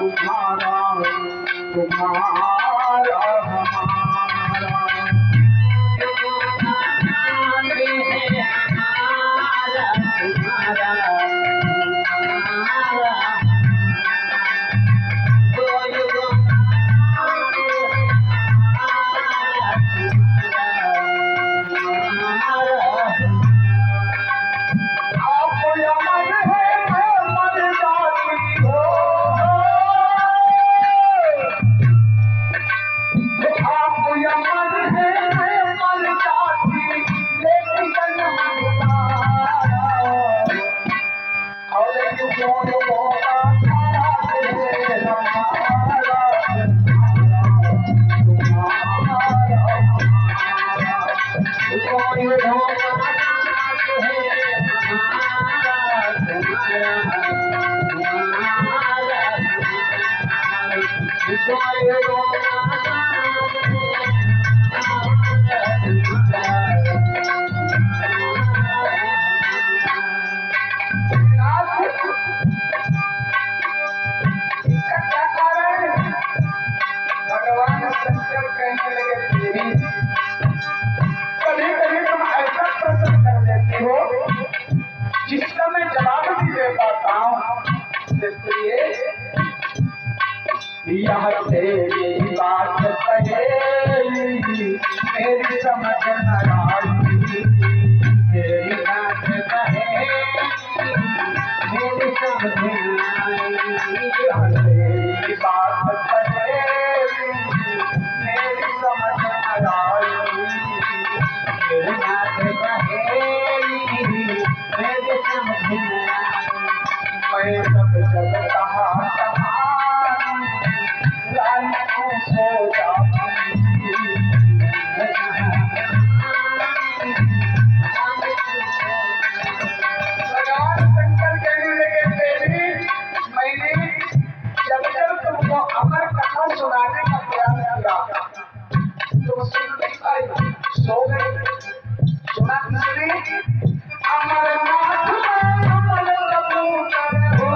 तुम्हारा तुम्हारा हमारा जिसका मैं जवाब भी दे पाता हूँ। यह तेरी बात पहेली मेरी समझ न आई, तेरी बात पहेली मेरी समझ न आई, यह तेरी बात पहेली मेरी समझ न आई, तेरी बात पहेली मेरी समझ न आई। मैं सब जग कहा सुनाने का प्रयास किया तो सुन नहीं पाई, सो गए। सुना किसने? अमरनाथ अमर कबूतर हो,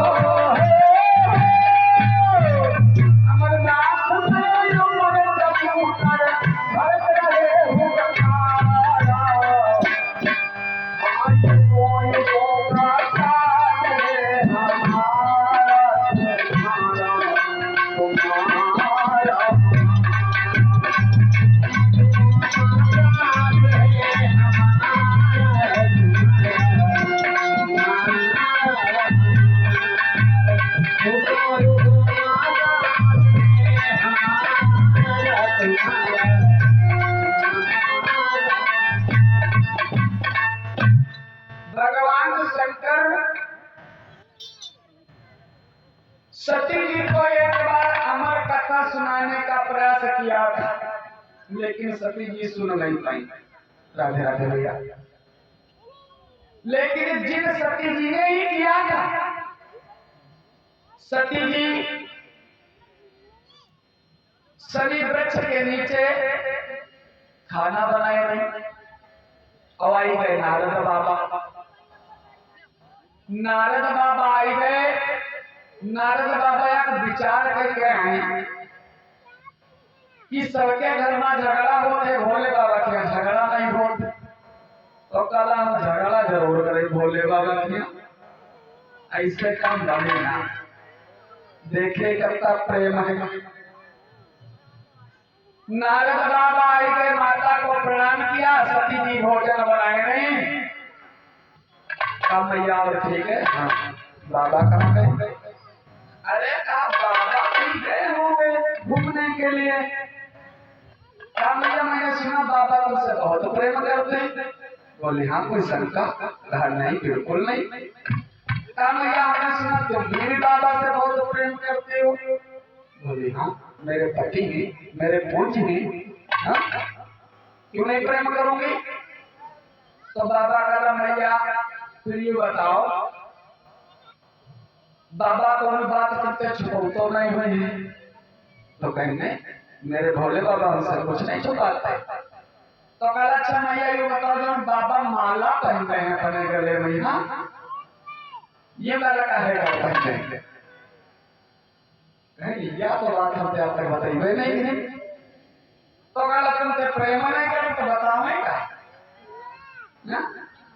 अमरनाथ अमर कबूतर भरत रहे हुकमारा, आज कोई होगा साथ है हमारा तुम्हारा तुम्हारा। भगवान शंकर सती जी को एक बार अमर कथा सुनाने का प्रयास किया था, लेकिन सती जी सुन नहीं पाई। राधे राधे भैया। लेकिन जिन सती जी ने ही किया था, सती जी शनि वृक्ष के नीचे खाना बनाए रहे और आई गए नारद बाबा। नारद बाबा आई गए। नारद बाबा एक विचार करके आए कि सबके घर में झगड़ा होते, भोले बाबा के झगड़ा नहीं होते, तो कल हम झगड़ा जरूर करें भोले बाबा के। ऐसे काम बने ना, देखे कितना प्रेम है। नारद बाबा आई गए, माता को प्रणाम किया। सती जी भोजन बनाए नहीं। कब भैया और ठीक है? हाँ। बाबा कहाँ गए? अरे कहा बाबा गए होंगे घूमने के लिए। कहा भैया मैंने सुना बाबा तुमसे बहुत प्रेम करते हैं। बोले हाँ, कोई शंका? कहा नहीं, बिल्कुल नहीं। कहा भैया मैंने सुना तुम भी बाबा से बहुत प्रेम करते हो। बोले हाँ, मेरे पति ने, मेरे पूज्य ने, हाँ क्यों नहीं प्रेम करूंगी? तो बाबा कहा भैया फिर ये बताओ, बाबा कौन बात करते छुपो तो नहीं हुई? तो कहेंगे मेरे भोले बाबा हमसे कुछ नहीं छुपाते। तो कहा अच्छा भैया ये बताओ, जो बाबा माला पहनते हैं अपने गले में, हाँ ये वाला का है पहनते? नहीं या तो बात हम आप तक बताइए नहीं तो काला तुमसे प्रेम नहीं करें तो बतावे का ना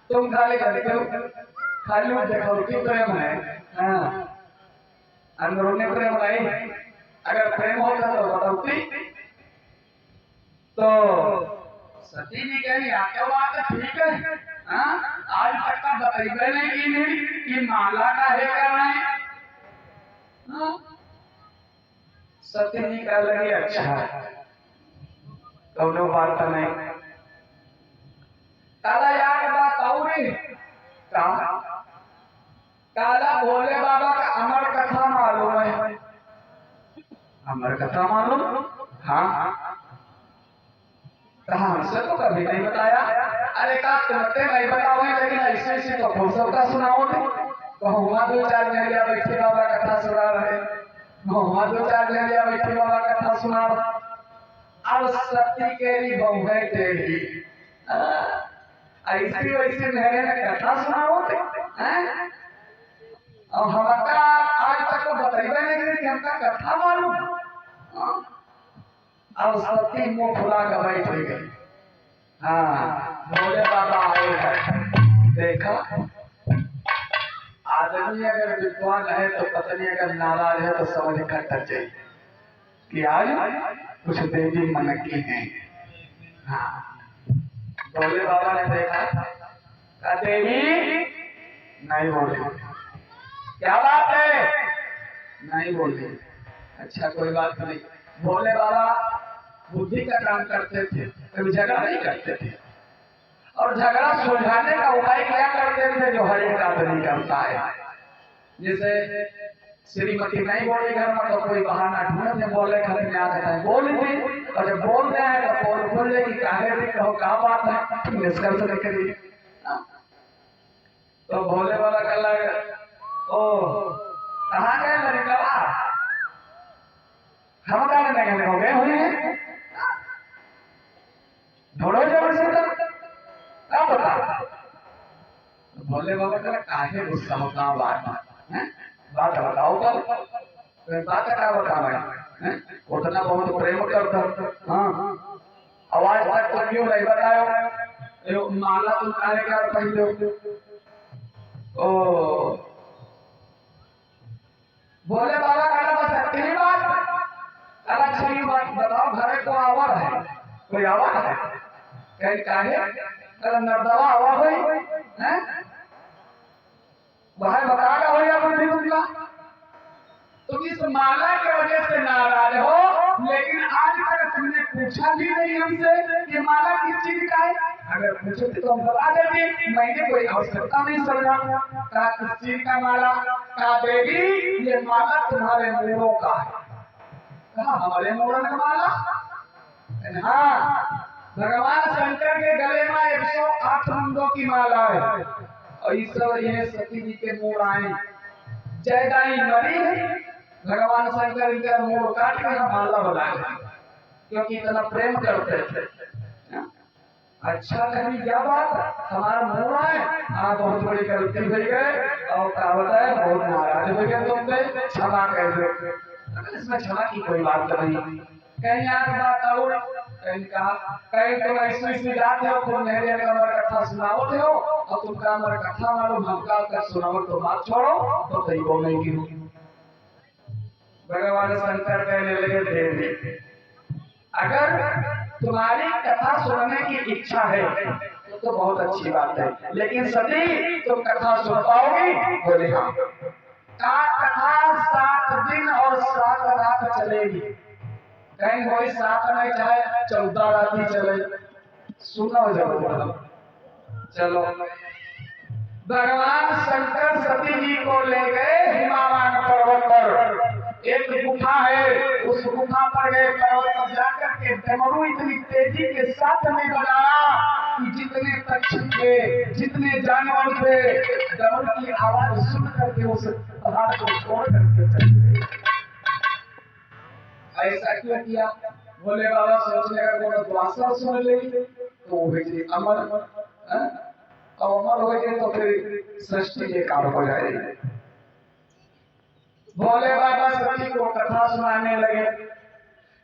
तुम खाली करते हो खाली में देखो कि प्रेम है हाँ अंदरूनी प्रेम नहीं अगर प्रेम होता तो बताओती तो सती जी कही आके बात ठीक है हाँ आज तक का बताइए नहीं कि माला का है करना है हाँ सती जी कह लगी अच्छा कौनो बात नहीं काला यार बात और काला भोले बाबा का अमर कथा मालूम है अमर कथा मालूम हाँ कहा हमसे तो कभी नहीं बताया अरे का तुमते नहीं बताओगे लेकिन ऐसे ऐसे तो खूब सबका सुनाओ थे बहुमा दो चार मेरिया बैठे बाबा कथा सुना रहे बहुमा दो चार मेरिया बैठे बाबा कथा सुना अब सती केरी बहुए टेढ़ी ऐसी वैसी मेरे ने कथा सुनाओ थे हैं और हमका आज तक तो बताइए नहीं कि हमका कथा मालूम अब सती मुंह खुला कर बैठ गई हाँ भोले बाबा आए हैं देखा आदमी अगर विद्वान है तो पत्नी अगर नाराज है तो समझ कर चाहिए कि आज कुछ देवी मन की है हाँ भोले बाबा ने देखा देवी नहीं बोली क्या बात है नहीं बोली अच्छा कोई बात नहीं भोले बाबा बुद्धि का काम करते थे कभी झगड़ा नहीं करते थे और झगड़ा सुलझाने का उपाय क्या करते थे जो हर एक आदमी करता है जैसे श्रीमती नहीं बोली घर में तो कोई बहाना ढूंढने बोले घर में आ जाता है बोल दी और जब बोल रहे हैं तो बोल बोले कि काहे भी कहो क्या बात है निष्कर्ष निकली तो भोले वाला कह लगा ओ कहाँ गए लड़का हम कहा नहीं हो गए हुए हैं ढोड़ो जब से क्या बता भोले बाबा कहा काहे गुस्सा होता बात बात बताओ कल बात क्या बता भाई उतना बहुत प्रेम करता हाँ आवाज तक तो क्यों नहीं बताओ माला तुम काहे क्या पहले ओ भोले बाबा कहा बस इतनी बात अच्छा ये बात बताओ घर को आवाज है कोई आवाज है कहीं काहे अगर नर्दवा हवा हुई हैं वह बताना हो या बुद्धि बुद्धला तुम इस माला की वजह से नाराज हो लेकिन आज तक तुमने पूछा भी नहीं हमसे कि माला किस चीज का है अगर पूछे तो हम बता देते मैंने कोई आवश्यकता नहीं समझा कहा किस चीज का माला कहा देवी ये माला तुम्हारे मोरों का है कहा हमारे मोरों का माला हाँ भगवान शंकर के गले में 108 मुंडों की माला है और इस ये सती जी के मोड़ आए जयदाई मरी है भगवान शंकर इनका मोड़ काट के माला बनाए क्योंकि इतना प्रेम करते थे अच्छा कहीं क्या बात हमारा मोड़ आए आप बहुत बड़ी गलती हो गए और क्या होता है बहुत नाराज हो गए तुमसे क्षमा कर दो इसमें क्षमा की कोई बात नहीं कहीं आगे बात और कहीं कहा कहीं तुम ऐसी जाते हो तुम मेरे कमर कथा सुनाओते हो और तुम कमर कथा मालूम हम का सुनाओ तो बात छोड़ो तो सही वो नहीं की भगवान शंकर कहने लगे देवी अगर तुम्हारी कथा सुनने की इच्छा है तो बहुत अच्छी बात है लेकिन सती तुम कथा सुन पाओगी बोले हाँ कथा 7 दिन और 7 रात चलेगी कहीं कोई 7 नहीं चाहे 14 रात ही चले सुनो जब चलो भगवान शंकर सती जी को ले गए हिमालय पर्वत पर एक गुफा है उस गुफा पर गए पर्वत पर जाकर के डमरू इतनी तेजी के साथ में बजाया कि जितने पक्षी थे जितने जानवर थे डमरू की आवाज सुन करके उस पहाड़ को छोड़ करके चले ऐसा क्यों किया भोले बाबा सोचने का कोई द्वासा सुन ले तो वो भी अमर अब अमर हो गए तो फिर सृष्टि बेकार हो जाएगी भोले बाबा सती को कथा सुनाने लगे।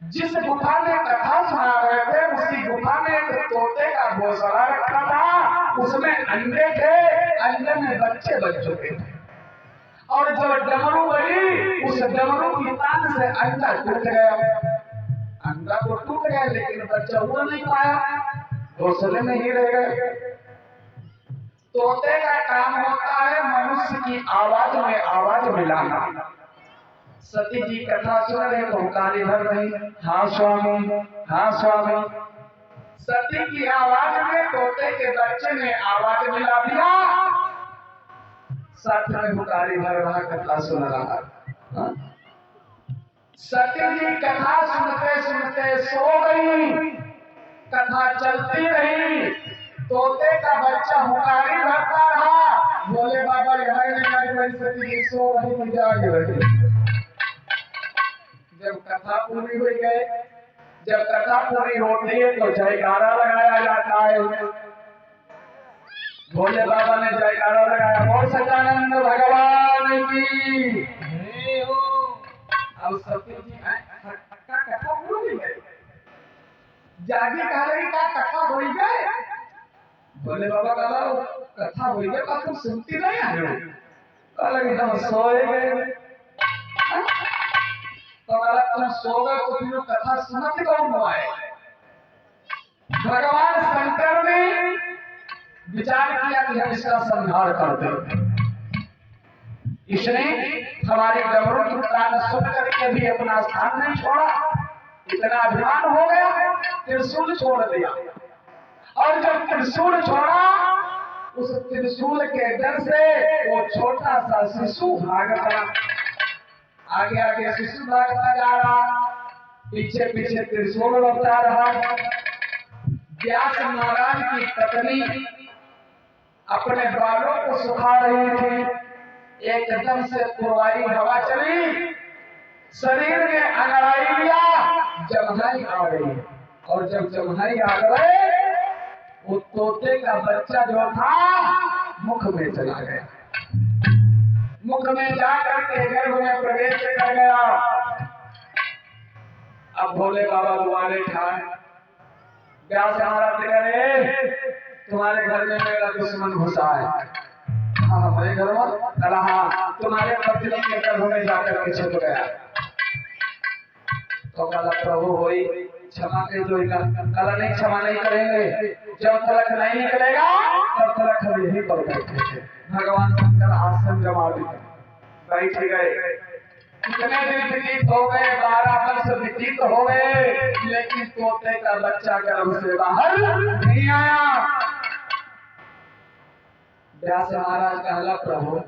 जिस गुफा में कथा सुना रहे थे उसी गुफा में एक तोते का घोंसला रखा था, उसमें अंडे थे, अंडे में बच्चे बन चुके थे। और जब डमरू बजी, उस डमरू की तान से अंडा टूट गया। अंडा तो टूट गया लेकिन बच्चा उड़ नहीं पाया, घोंसले में ही रह गए। तोते का काम होता है मनुष्य की आवाज में आवाज मिलाना। सती जी कथा सुन रहे तो हुंकारी भर रही, हाँ स्वामी, हाँ स्वामी। सती की आवाज में तोते के बच्चे ने आवाज मिला दिया, साथ में हुंकारी भर रहा, कथा सुन रहा। सती जी कथा सुनते सुनते सो गई। कथा चलती रही, तोते का बच्चा हुंकारी भरता रहा, बोले बाबा यहाँ नहीं, सती जी सो रही थी, जाग रही। जब कथा पूरी हो गई, जब कथा पूरी होती है तो जयकारा लगाया जाता है। भोले बाबा ने जयकारा लगाया, बोल सच्चिदानंद भगवान की। अब सती जी कथा पूरी गई, जागे कह रही का कथा हो गई। भोले बाबा कहा कथा हो गई, पर तुम सुनती नहीं है। अलग हम सोए गए, तो अगर तुम सो गए तो फिर कथा सुनते कौन हुआ है। भगवान शंकर ने विचार किया कि हम इसका संहार कर दें। इसने हमारे डमरू की प्राण सुन करके भी अपना स्थान नहीं छोड़ा, इतना अभिमान हो गया, त्रिशूल छोड़ दिया। और जब त्रिशूल छोड़ा, उस त्रिशूल के डर से वो छोटा सा शिशु भाग पड़ा। आगे आगे शिशु भागता जा रहा, पीछे पीछे त्रिशूल लौटा रहा। व्यास महाराज की पत्नी अपने बालों को सुखा रही थी। एकदम से पुरवाई हवा चली, शरीर में अंगड़ाई लिया, जम्हाई आ गई। और जब जम्हाई आ गए, वो तोते का बच्चा जो था मुख में चला गया। मुख में जाकर के गर्भ में प्रवेश कर गया। अब भोले बाबा दुआरे ठाए, व्यास महाराज करे तुम्हारे घर में मेरा दुश्मन घुसा है। हाँ हमारे घर में कहा, हाँ तुम्हारे पत्नी के गर्भ में जाकर के छिप गया। तो कल प्रभु होई क्षमा कर दो, कल नहीं क्षमा नहीं करेंगे। जब तक नहीं निकलेगा तब तक हम यहीं पर बैठे थे। भगवान शंकर आसन जमा दिए, बैठ गए। कितने दिन व्यतीत हो गए, 12 वर्ष व्यतीत हो गए, लेकिन तोते का बच्चा गर्भ से बाहर नहीं आया। व्यास महाराज कहला प्रभु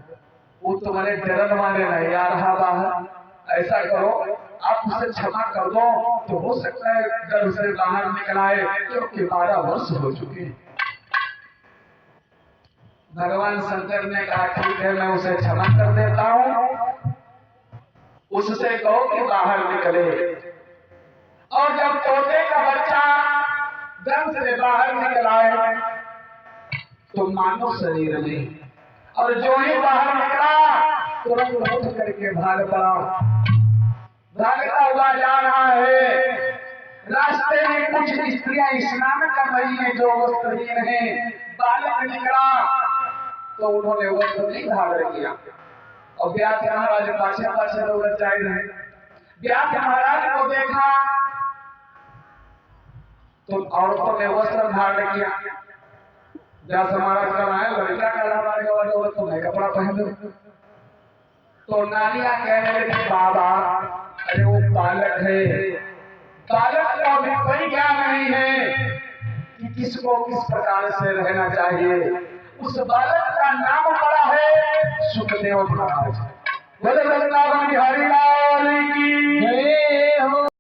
वो तुम्हारे डरन वाले नहीं आ रहा बाहर, ऐसा करो आप उसे क्षमा कर दो तो हो सकता है गर्भ से बाहर निकल आए, क्योंकि 12 वर्ष हो चुके। भगवान शंकर ने कहा ठीक है मैं उसे क्षमा कर देता हूं, उससे कहो कि बाहर निकले। और जब तोते का बच्चा गर्भ से बाहर निकल आए तो मानव शरीर में, और जो ही बाहर निकला तुरंत उठ करके भाग पड़ा। भागता हुआ जा रहा है, रास्ते में कुछ स्त्रियां स्नान कर रही हैं जो वस्त्रहीन हैं। बालक निकला तो उन्होंने वस्त्र नहीं धारण किया, और व्यास महाराज पाछे पाछे दौड़ते जा रहे हैं। व्यास महाराज को देखा तो औरतों ने वस्त्र धारण किया। व्यास महाराज का है लड़का का हमारे तुम्हें कपड़ा पहन दो। तो नारियां कहने लगी बाबा अरे वो बालक है, बालक को भी कोई ज्ञान नहीं है कि किसको किस प्रकार से रहना चाहिए। उस बालक का नाम पड़ा है सुखदेव महाराज। बोले वृंदावन बिहारी लाल की।